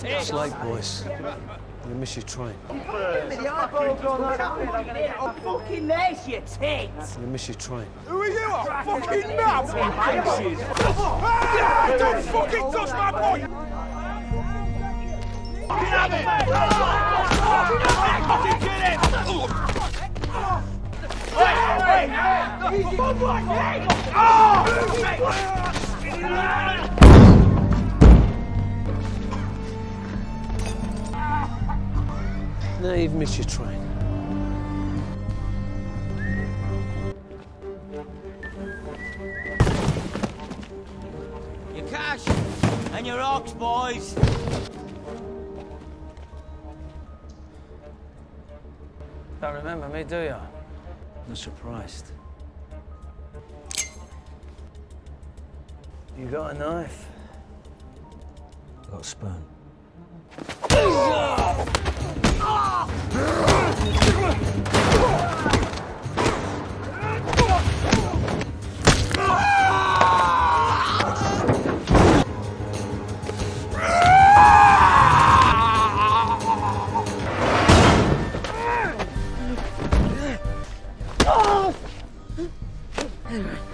It's late, boys. You miss your train. Fucking there's your tits! You miss your train. Who are you? A fucking nut! Hey, don't fucking touch my boy! Fucking get it! Wait! Easy! Now you've missed your train. Your cash and your ox, boys. Don't remember me, do you? I'm surprised. You got a knife? I got a spoon.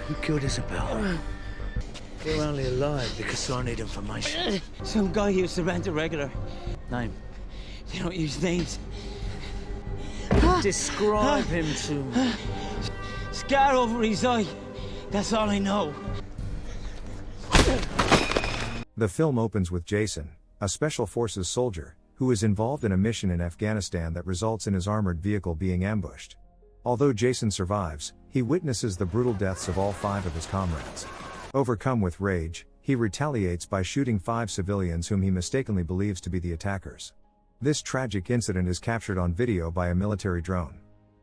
Who killed Isabel? You're only alive because I need information. Some guy used to rent a regular. Name. They don't use names. Describe him to me. Scar over his eye. That's all I know. The film opens with Jason, a special forces soldier, who is involved in a mission in Afghanistan that results in his armored vehicle being ambushed. Although Jason survives, he witnesses the brutal deaths of all 5 of his comrades. Overcome with rage, he retaliates by shooting 5 civilians whom he mistakenly believes to be the attackers. This tragic incident is captured on video by a military drone.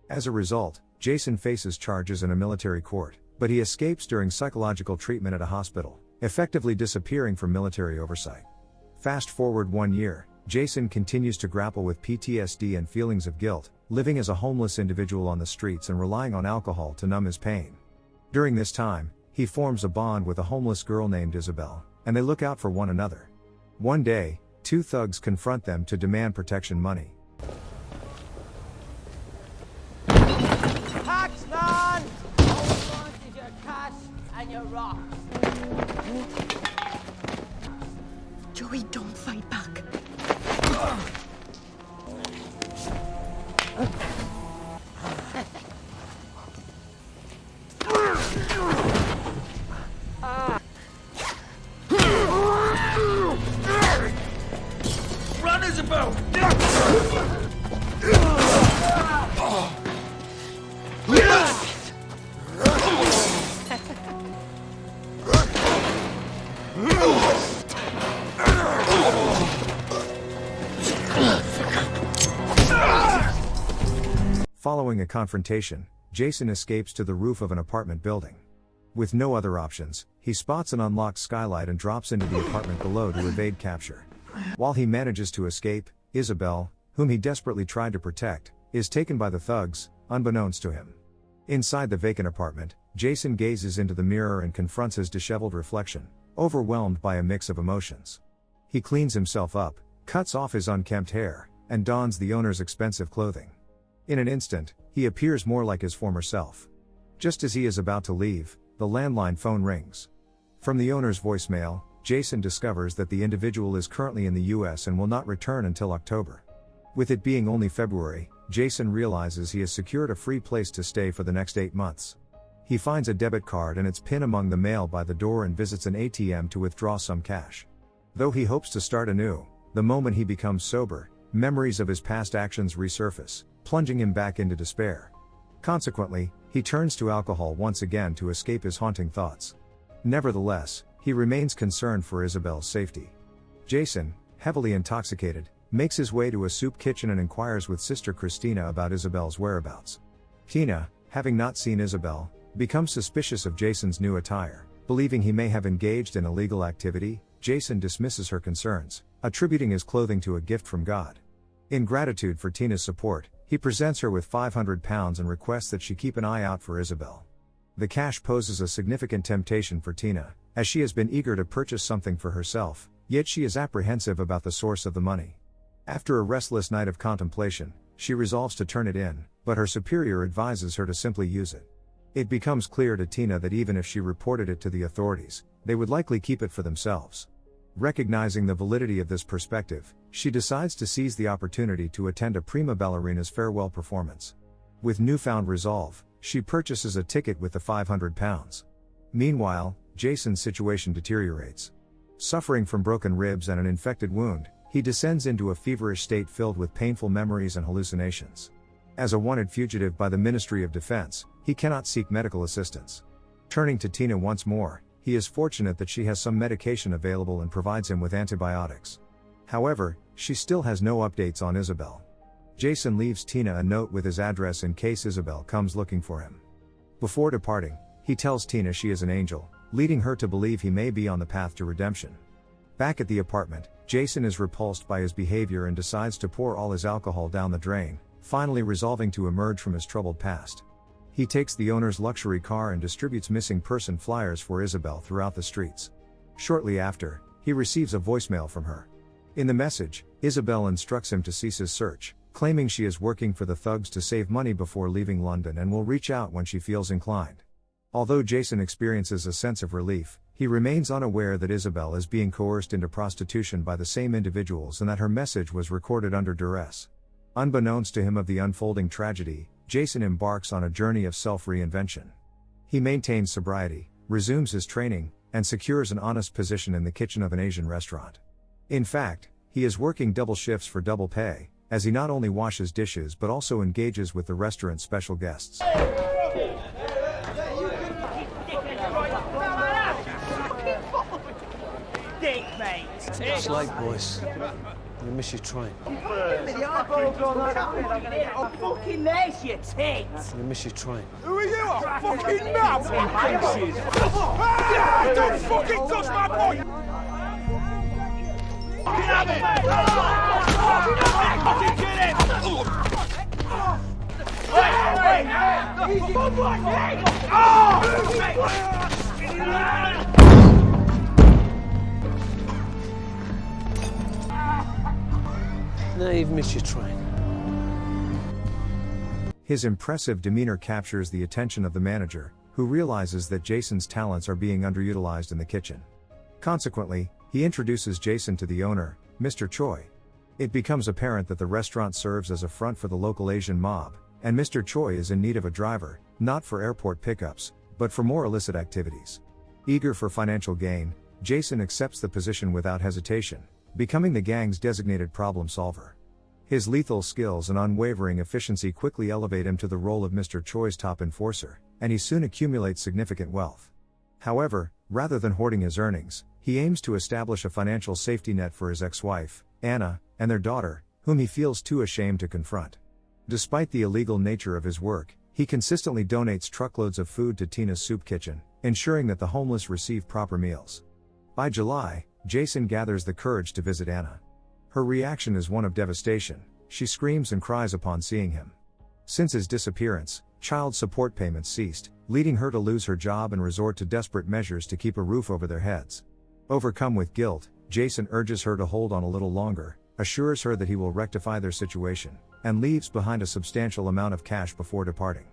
As a result, Jason faces charges in a military court, but he escapes during psychological treatment at a hospital, effectively disappearing from military oversight. Fast forward 1 year, Jason continues to grapple with PTSD and feelings of guilt, living as a homeless individual on the streets and relying on alcohol to numb his pain. During this time, he forms a bond with a homeless girl named Isabel, and they look out for one another. One day, 2 thugs confront them to demand protection money. Tax man! All we want is your cash and your rocks. Joey, don't fight back. Run, Isabel! Following a confrontation, Jason escapes to the roof of an apartment building. With no other options, he spots an unlocked skylight and drops into the apartment below to evade capture. While he manages to escape, Isabel, whom he desperately tried to protect, is taken by the thugs, unbeknownst to him. Inside the vacant apartment, Jason gazes into the mirror and confronts his disheveled reflection, overwhelmed by a mix of emotions. He cleans himself up, cuts off his unkempt hair, and dons the owner's expensive clothing. In an instant, he appears more like his former self. Just as he is about to leave, the landline phone rings. From the owner's voicemail, Jason discovers that the individual is currently in the US and will not return until October. With it being only February, Jason realizes he has secured a free place to stay for the next 8 months. He finds a debit card and its pin among the mail by the door and visits an ATM to withdraw some cash. Though he hopes to start anew, the moment he becomes sober, memories of his past actions resurface, plunging him back into despair. Consequently, he turns to alcohol once again to escape his haunting thoughts. Nevertheless, he remains concerned for Isabel's safety. Jason, heavily intoxicated, makes his way to a soup kitchen and inquires with Sister Christina about Isabel's whereabouts. Tina, having not seen Isabel, becomes suspicious of Jason's new attire. Believing he may have engaged in illegal activity, Jason dismisses her concerns, attributing his clothing to a gift from God. In gratitude for Tina's support, he presents her with £500 and requests that she keep an eye out for Isabel. The cash poses a significant temptation for Tina, as she has been eager to purchase something for herself, Yet she is apprehensive about the source of the money. After a restless night of contemplation, she resolves to turn it in, but her superior advises her to simply use it. It becomes clear to Tina that even if she reported it to the authorities, they would likely keep it for themselves. Recognizing the validity of this perspective, she decides to seize the opportunity to attend a prima ballerina's farewell performance. With newfound resolve, she purchases a ticket with the £500. Meanwhile, Jason's situation deteriorates. Suffering from broken ribs and an infected wound, he descends into a feverish state filled with painful memories and hallucinations. As a wanted fugitive by the Ministry of Defense, he cannot seek medical assistance. Turning to Tina once more, he is fortunate that she has some medication available and provides him with antibiotics. However, she still has no updates on Isabel. Jason leaves Tina a note with his address in case Isabel comes looking for him. Before departing, he tells Tina she is an angel, leading her to believe he may be on the path to redemption. Back at the apartment, Jason is repulsed by his behavior and decides to pour all his alcohol down the drain, finally resolving to emerge from his troubled past. He takes the owner's luxury car and distributes missing person flyers for Isabel throughout the streets. Shortly after, he receives a voicemail from her. In the message, Isabel instructs him to cease his search, claiming she is working for the thugs to save money before leaving London and will reach out when she feels inclined. Although Jason experiences a sense of relief, he remains unaware that Isabel is being coerced into prostitution by the same individuals and that her message was recorded under duress. Unbeknownst to him of the unfolding tragedy, Jason embarks on a journey of self-reinvention. He maintains sobriety, resumes his training, and secures an honest position in the kitchen of an Asian restaurant. In fact, he is working double shifts for double pay, as he not only washes dishes but also engages with the restaurant's special guests. It's late, boys. I'm gonna miss your train. I'm fucking there's your tits. I'm gonna miss your train. Who are you? A fucking mouth? Hey, don't fucking touch my boy! Get it! Fucking get Now you've missed your train. His impressive demeanor captures the attention of the manager, who realizes that Jason's talents are being underutilized in the kitchen. Consequently, he introduces Jason to the owner, Mr. Choi. It becomes apparent that the restaurant serves as a front for the local Asian mob, and Mr. Choi is in need of a driver, not for airport pickups, but for more illicit activities. Eager for financial gain, Jason accepts the position without hesitation, becoming the gang's designated problem solver. His lethal skills and unwavering efficiency quickly elevate him to the role of Mr. Choi's top enforcer, and he soon accumulates significant wealth. However, rather than hoarding his earnings, he aims to establish a financial safety net for his ex-wife, Anna, and their daughter, whom he feels too ashamed to confront. Despite the illegal nature of his work, he consistently donates truckloads of food to Tina's soup kitchen, ensuring that the homeless receive proper meals. By July, Jason gathers the courage to visit Anna. Her reaction is one of devastation. She screams and cries upon seeing him. Since his disappearance, child support payments ceased, leading her to lose her job and resort to desperate measures to keep a roof over their heads. Overcome with guilt, Jason urges her to hold on a little longer, assures her that he will rectify their situation, and leaves behind a substantial amount of cash before departing.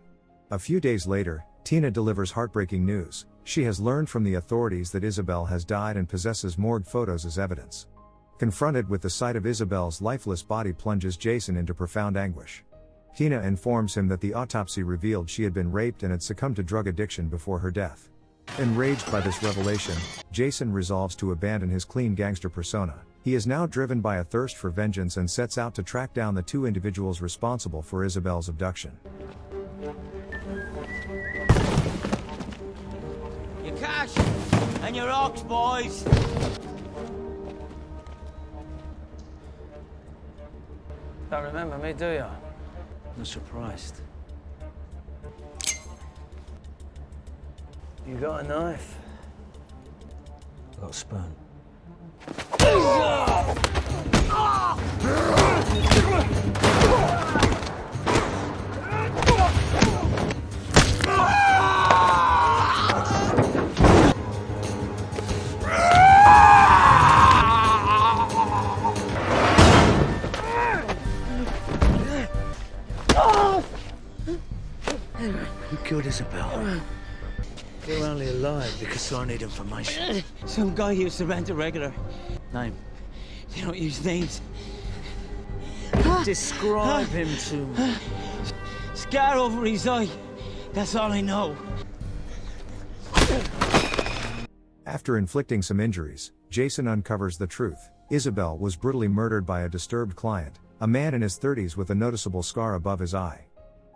A few days later, Tina delivers heartbreaking news. She has learned from the authorities that Isabel has died and possesses morgue photos as evidence. Confronted with the sight of Isabel's lifeless body plunges Jason into profound anguish. Tina informs him that the autopsy revealed she had been raped and had succumbed to drug addiction before her death. Enraged by this revelation, Jason resolves to abandon his clean gangster persona. He is now driven by a thirst for vengeance and sets out to track down the two individuals responsible for Isabel's abduction. Your cash and your ox, boys. Don't remember me, do you? I'm surprised. You got a knife? I got a spoon. Isabel. You're only alive because I need information. Some guy who used to rent a regular. Name. They don't use names. Describe him to me. Scar over his eye. That's all I know. After inflicting some injuries, Jason uncovers the truth. Isabel was brutally murdered by a disturbed client, a man in his 30s with a noticeable scar above his eye.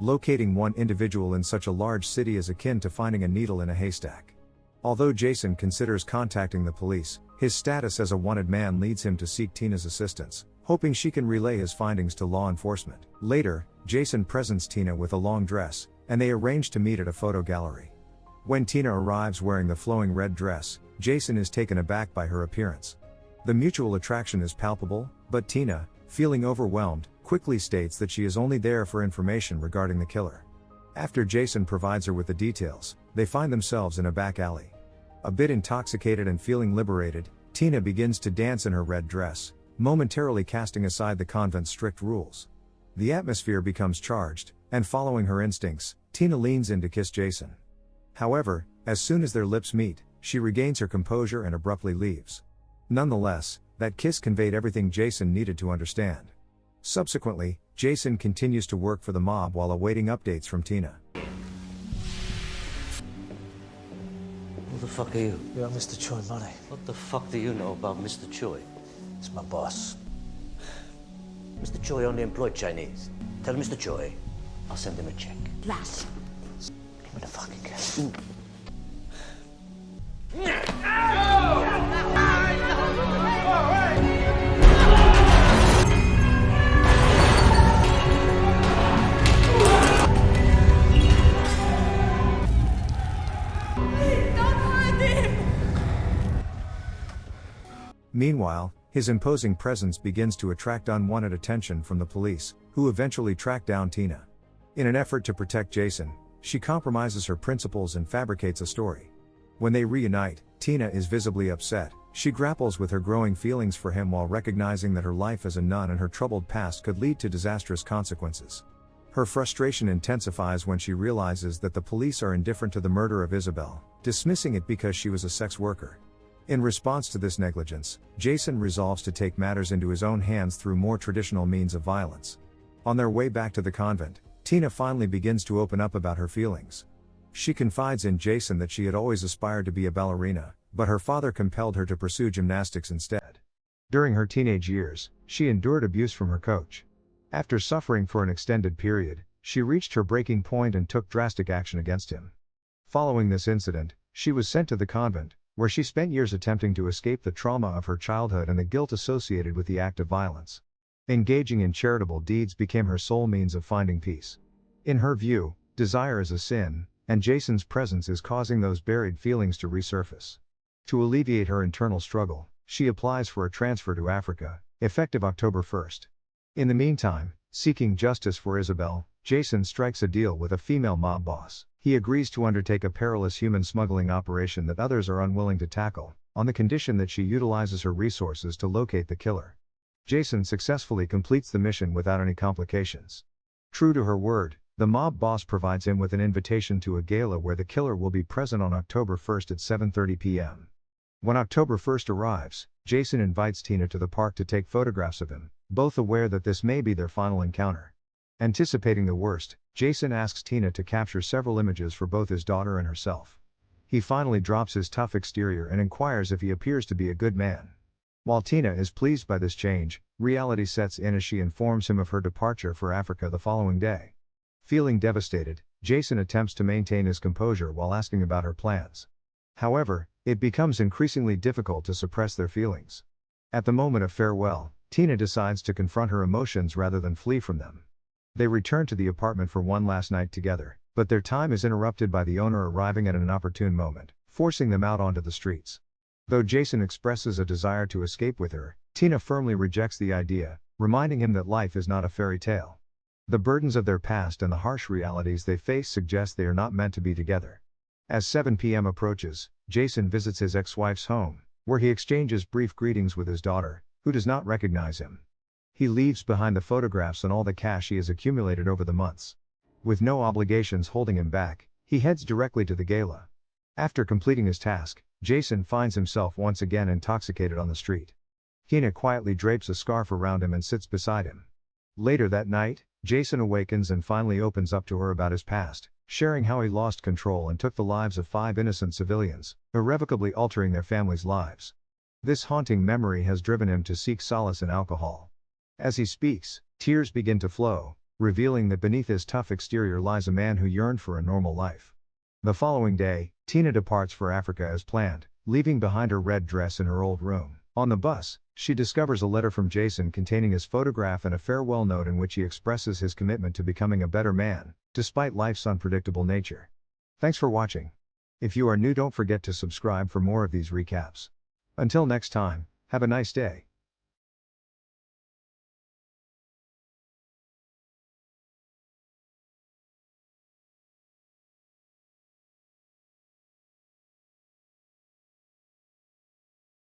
Locating one individual in such a large city is akin to finding a needle in a haystack. Although Jason considers contacting the police, his status as a wanted man leads him to seek Tina's assistance, hoping she can relay his findings to law enforcement. Later, Jason presents Tina with a long dress, and they arrange to meet at a photo gallery. When Tina arrives wearing the flowing red dress, Jason is taken aback by her appearance. The mutual attraction is palpable, but Tina, feeling overwhelmed, quickly states that she is only there for information regarding the killer. After Jason provides her with the details, they find themselves in a back alley. A bit intoxicated and feeling liberated, Tina begins to dance in her red dress, momentarily casting aside the convent's strict rules. The atmosphere becomes charged, and following her instincts, Tina leans in to kiss Jason. However, as soon as their lips meet, she regains her composure and abruptly leaves. Nonetheless, that kiss conveyed everything Jason needed to understand. Subsequently, Jason continues to work for the mob while awaiting updates from Tina. Who the fuck are you? You owe Mr. Choi money. What the fuck do you know about Mr. Choi? It's my boss. Mr. Choi only employed Chinese. Tell Mr. Choi, I'll send him a check. Lash. Give me the fucking cash. Meanwhile, his imposing presence begins to attract unwanted attention from the police, who eventually track down Tina. In an effort to protect Jason, she compromises her principles and fabricates a story. When they reunite, Tina is visibly upset. She grapples with her growing feelings for him while recognizing that her life as a nun and her troubled past could lead to disastrous consequences. Her frustration intensifies when she realizes that the police are indifferent to the murder of Isabel, dismissing it because she was a sex worker. In response to this negligence, Jason resolves to take matters into his own hands through more traditional means of violence. On their way back to the convent, Tina finally begins to open up about her feelings. She confides in Jason that she had always aspired to be a ballerina, but her father compelled her to pursue gymnastics instead. During her teenage years, she endured abuse from her coach. After suffering for an extended period, she reached her breaking point and took drastic action against him. Following this incident, she was sent to the convent, where she spent years attempting to escape the trauma of her childhood and the guilt associated with the act of violence. Engaging in charitable deeds became her sole means of finding peace. In her view, desire is a sin, and Jason's presence is causing those buried feelings to resurface. To alleviate her internal struggle, she applies for a transfer to Africa, effective October 1st. In the meantime, seeking justice for Isabel, Jason strikes a deal with a female mob boss. He agrees to undertake a perilous human smuggling operation that others are unwilling to tackle, on the condition that she utilizes her resources to locate the killer. Jason successfully completes the mission without any complications. True to her word, the mob boss provides him with an invitation to a gala where the killer will be present on October 1st at 7:30 p.m. When October 1st arrives, Jason invites Tina to the park to take photographs of him, both aware that this may be their final encounter. Anticipating the worst, Jason asks Tina to capture several images for both his daughter and herself. He finally drops his tough exterior and inquires if he appears to be a good man. While Tina is pleased by this change, reality sets in as she informs him of her departure for Africa the following day. Feeling devastated, Jason attempts to maintain his composure while asking about her plans. However, it becomes increasingly difficult to suppress their feelings. At the moment of farewell, Tina decides to confront her emotions rather than flee from them. They return to the apartment for one last night together, but their time is interrupted by the owner arriving at an inopportune moment, forcing them out onto the streets. Though Jason expresses a desire to escape with her, Tina firmly rejects the idea, reminding him that life is not a fairy tale. The burdens of their past and the harsh realities they face suggest they are not meant to be together. As 7 p.m. approaches, Jason visits his ex-wife's home, where he exchanges brief greetings with his daughter, who does not recognize him. He leaves behind the photographs and all the cash he has accumulated over the months. With no obligations holding him back, He heads directly to the gala. After completing his task, Jason finds himself once again intoxicated on the street. Tina quietly drapes a scarf around him and sits beside him. Later that night, Jason awakens and finally opens up to her about his past, sharing how he lost control and took the lives of 5 innocent civilians, irrevocably altering their families' lives. This haunting memory has driven him to seek solace in alcohol. As he speaks, tears begin to flow, revealing that beneath his tough exterior lies a man who yearned for a normal life. The following day, Tina departs for Africa as planned, leaving behind her red dress in her old room. On the bus, she discovers a letter from Jason containing his photograph and a farewell note in which he expresses his commitment to becoming a better man, despite life's unpredictable nature. Thanks for watching. If you are new, don't forget to subscribe for more of these recaps. Until next time, have a nice day.